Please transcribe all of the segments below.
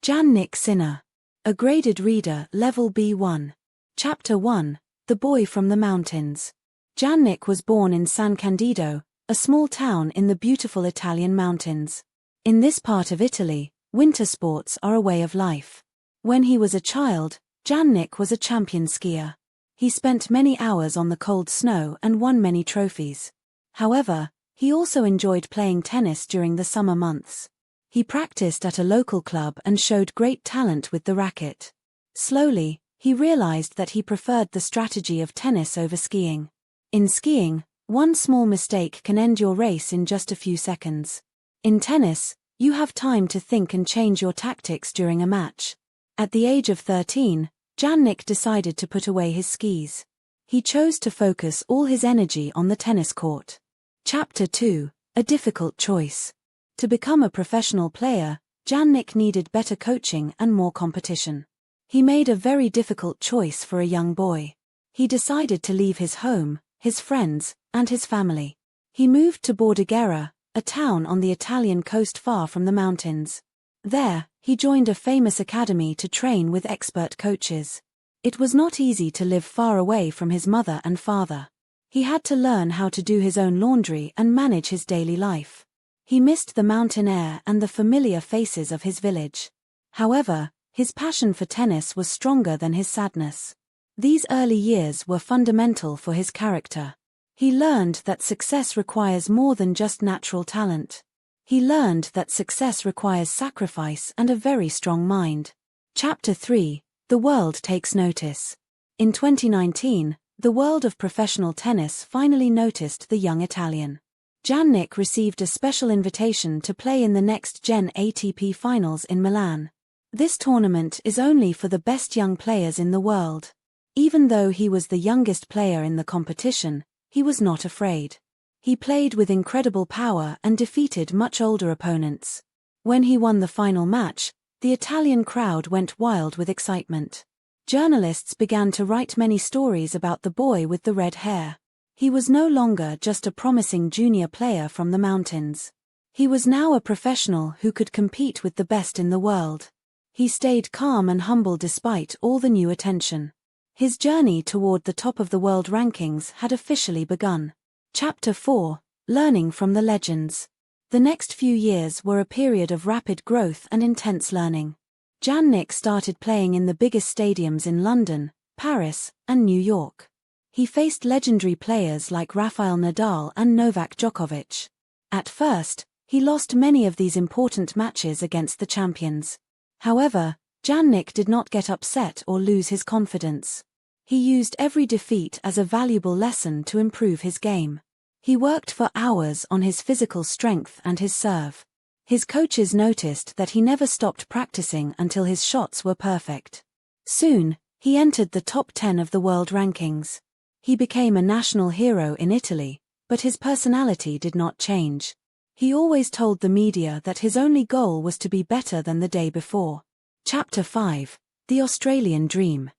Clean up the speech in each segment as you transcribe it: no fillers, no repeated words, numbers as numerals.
Jannik Sinner. A graded reader, level B1. Chapter 1. The Boy from the Mountains. Jannik was born in San Candido, a small town in the beautiful Italian mountains. In this part of Italy, winter sports are a way of life. When he was a child, Jannik was a champion skier. He spent many hours on the cold snow and won many trophies. However, he also enjoyed playing tennis during the summer months. He practiced at a local club and showed great talent with the racket. Slowly, he realized that he preferred the strategy of tennis over skiing. In skiing, one small mistake can end your race in just a few seconds. In tennis, you have time to think and change your tactics during a match. At the age of 13, Jannik decided to put away his skis. He chose to focus all his energy on the tennis court. Chapter 2. A difficult choice. To become a professional player, Jannik needed better coaching and more competition. He made a very difficult choice for a young boy. He decided to leave his home, his friends, and his family. He moved to Bordighera, a town on the Italian coast far from the mountains. There, he joined a famous academy to train with expert coaches. It was not easy to live far away from his mother and father. He had to learn how to do his own laundry and manage his daily life. He missed the mountain air and the familiar faces of his village. However, his passion for tennis was stronger than his sadness. These early years were fundamental for his character. He learned that success requires more than just natural talent. He learned that success requires sacrifice and a very strong mind. Chapter 3. The World Takes Notice. In 2019, the world of professional tennis finally noticed the young Italian. Jannik received a special invitation to play in the next-gen ATP Finals in Milan. This tournament is only for the best young players in the world. Even though he was the youngest player in the competition, he was not afraid. He played with incredible power and defeated much older opponents. When he won the final match, the Italian crowd went wild with excitement. Journalists began to write many stories about the boy with the red hair. He was no longer just a promising junior player from the mountains. He was now a professional who could compete with the best in the world. He stayed calm and humble despite all the new attention. His journey toward the top of the world rankings had officially begun. Chapter 4. Learning from the Legends. The next few years were a period of rapid growth and intense learning. Jannik started playing in the biggest stadiums in London, Paris, and New York. He faced legendary players like Rafael Nadal and Novak Djokovic. At first, he lost many of these important matches against the champions. However, Jannik did not get upset or lose his confidence. He used every defeat as a valuable lesson to improve his game. He worked for hours on his physical strength and his serve. His coaches noticed that he never stopped practicing until his shots were perfect. Soon, he entered the top 10 of the world rankings. He became a national hero in Italy, but his personality did not change. He always told the media that his only goal was to be better than the day before. Chapter 5. The Australian Dream.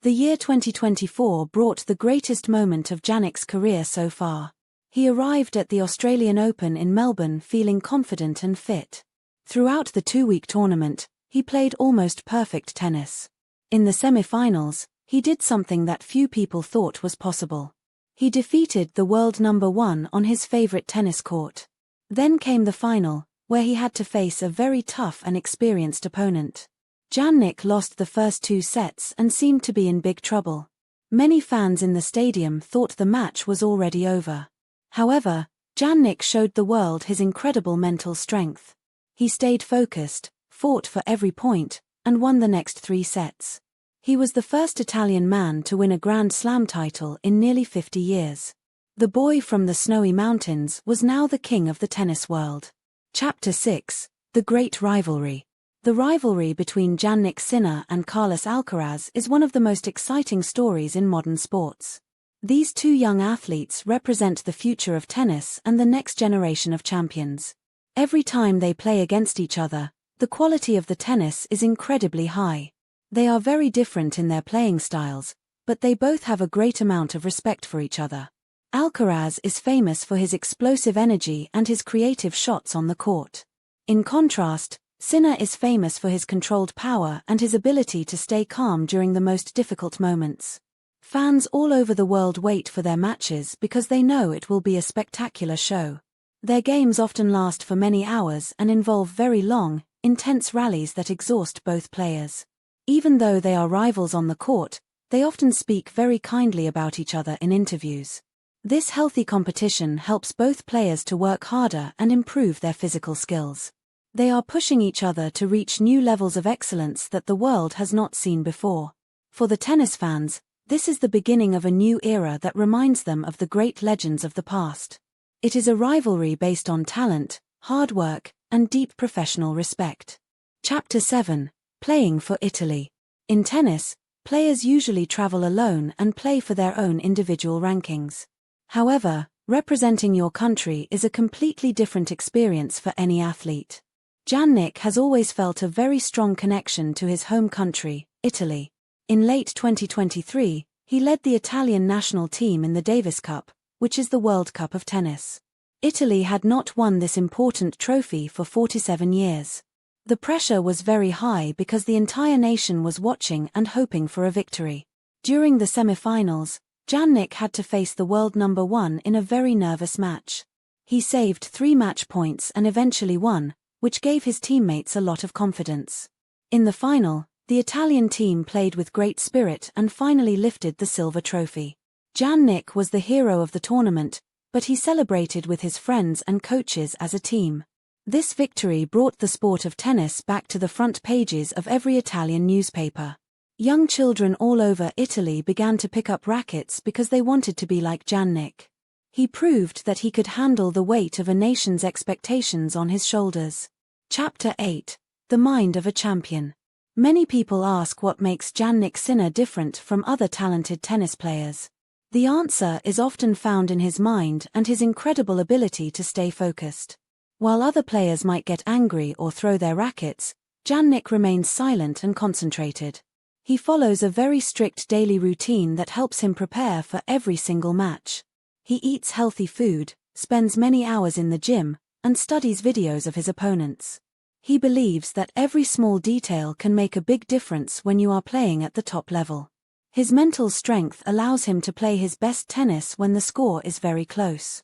The year 2024 brought the greatest moment of Jannik's career so far. He arrived at the Australian Open in Melbourne feeling confident and fit. Throughout the 2-week tournament, he played almost perfect tennis. In the semi-finals, he did something that few people thought was possible. He defeated the world number 1 on his favorite tennis court. Then came the final, where he had to face a very tough and experienced opponent. Jannik lost the first 2 sets and seemed to be in big trouble. Many fans in the stadium thought the match was already over. However, Jannik showed the world his incredible mental strength. He stayed focused, fought for every point, and won the next 3 sets. He was the first Italian man to win a Grand Slam title in nearly 50 years. The boy from the snowy mountains was now the king of the tennis world. Chapter 6. The Great Rivalry. The rivalry between Jannik Sinner and Carlos Alcaraz is one of the most exciting stories in modern sports. These 2 young athletes represent the future of tennis and the next generation of champions. Every time they play against each other, the quality of the tennis is incredibly high. They are very different in their playing styles, but they both have a great amount of respect for each other. Alcaraz is famous for his explosive energy and his creative shots on the court. In contrast, Sinner is famous for his controlled power and his ability to stay calm during the most difficult moments. Fans all over the world wait for their matches because they know it will be a spectacular show. Their games often last for many hours and involve very long, intense rallies that exhaust both players. Even though they are rivals on the court, they often speak very kindly about each other in interviews. This healthy competition helps both players to work harder and improve their physical skills. They are pushing each other to reach new levels of excellence that the world has not seen before. For the tennis fans, this is the beginning of a new era that reminds them of the great legends of the past. It is a rivalry based on talent, hard work, and deep professional respect. Chapter 7. Playing for Italy. In tennis, players usually travel alone and play for their own individual rankings. However, representing your country is a completely different experience for any athlete. Jannik has always felt a very strong connection to his home country, Italy. In late 2023, he led the Italian national team in the Davis Cup, which is the World Cup of tennis. Italy had not won this important trophy for 47 years. The pressure was very high because the entire nation was watching and hoping for a victory. During the semi-finals, Jannik had to face the world number 1 in a very nervous match. He saved 3 match points and eventually won, which gave his teammates a lot of confidence. In the final, the Italian team played with great spirit and finally lifted the silver trophy. Jannik was the hero of the tournament, but he celebrated with his friends and coaches as a team. This victory brought the sport of tennis back to the front pages of every Italian newspaper. Young children all over Italy began to pick up rackets because they wanted to be like Jannik. He proved that he could handle the weight of a nation's expectations on his shoulders. Chapter 8. The Mind of a Champion. Many people ask what makes Jannik Sinner different from other talented tennis players. The answer is often found in his mind and his incredible ability to stay focused. While other players might get angry or throw their rackets, Jannik remains silent and concentrated. He follows a very strict daily routine that helps him prepare for every single match. He eats healthy food, spends many hours in the gym, and studies videos of his opponents. He believes that every small detail can make a big difference when you are playing at the top level. His mental strength allows him to play his best tennis when the score is very close.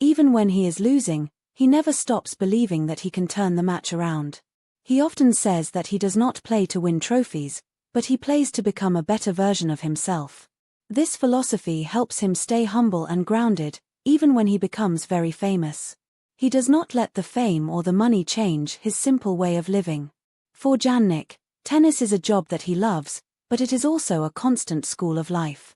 Even when he is losing, he never stops believing that he can turn the match around. He often says that he does not play to win trophies, but he plays to become a better version of himself. This philosophy helps him stay humble and grounded, even when he becomes very famous. He does not let the fame or the money change his simple way of living. For Jannik, tennis is a job that he loves, but it is also a constant school of life.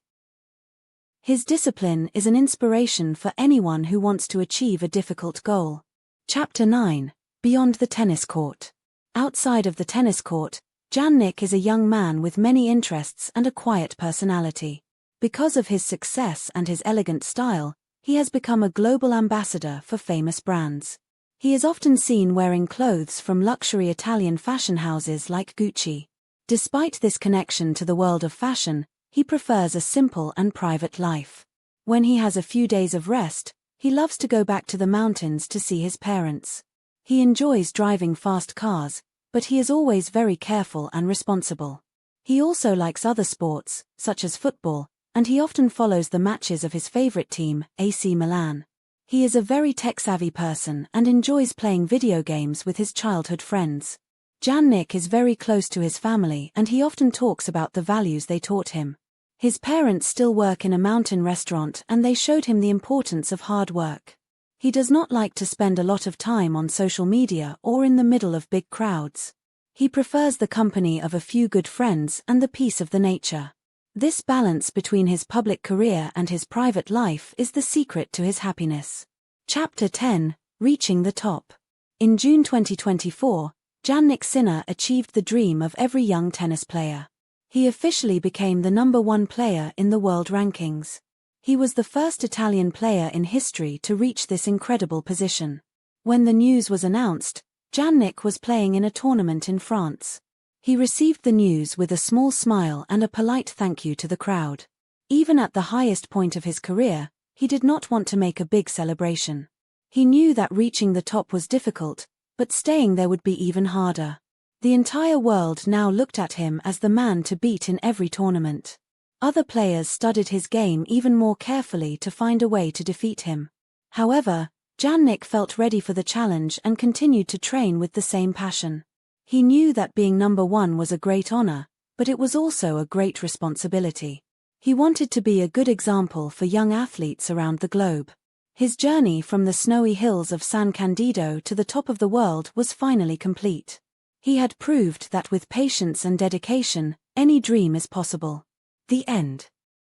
His discipline is an inspiration for anyone who wants to achieve a difficult goal. Chapter 9. Beyond the tennis court. Outside of the tennis court, Jannik is a young man with many interests and a quiet personality. Because of his success and his elegant style, he has become a global ambassador for famous brands. He is often seen wearing clothes from luxury Italian fashion houses like Gucci. Despite this connection to the world of fashion, he prefers a simple and private life. When he has a few days of rest, he loves to go back to the mountains to see his parents. He enjoys driving fast cars, but he is always very careful and responsible. He also likes other sports, such as football, and he often follows the matches of his favorite team, AC Milan. He is a very tech-savvy person and enjoys playing video games with his childhood friends. Jannik is very close to his family and he often talks about the values they taught him. His parents still work in a mountain restaurant and they showed him the importance of hard work. He does not like to spend a lot of time on social media or in the middle of big crowds. He prefers the company of a few good friends and the peace of the nature. This balance between his public career and his private life is the secret to his happiness. Chapter 10. Reaching the top. In June 2024, Jannik Sinner achieved the dream of every young tennis player. He officially became the #1 player in the world rankings. He was the first Italian player in history to reach this incredible position. When the news was announced, Jannik was playing in a tournament in France. He received the news with a small smile and a polite thank you to the crowd. Even at the highest point of his career, he did not want to make a big celebration. He knew that reaching the top was difficult, but staying there would be even harder. The entire world now looked at him as the man to beat in every tournament. Other players studied his game even more carefully to find a way to defeat him. However, Jannik felt ready for the challenge and continued to train with the same passion. He knew that being number one was a great honor, but it was also a great responsibility. He wanted to be a good example for young athletes around the globe. His journey from the snowy hills of San Candido to the top of the world was finally complete. He had proved that with patience and dedication, any dream is possible. The end.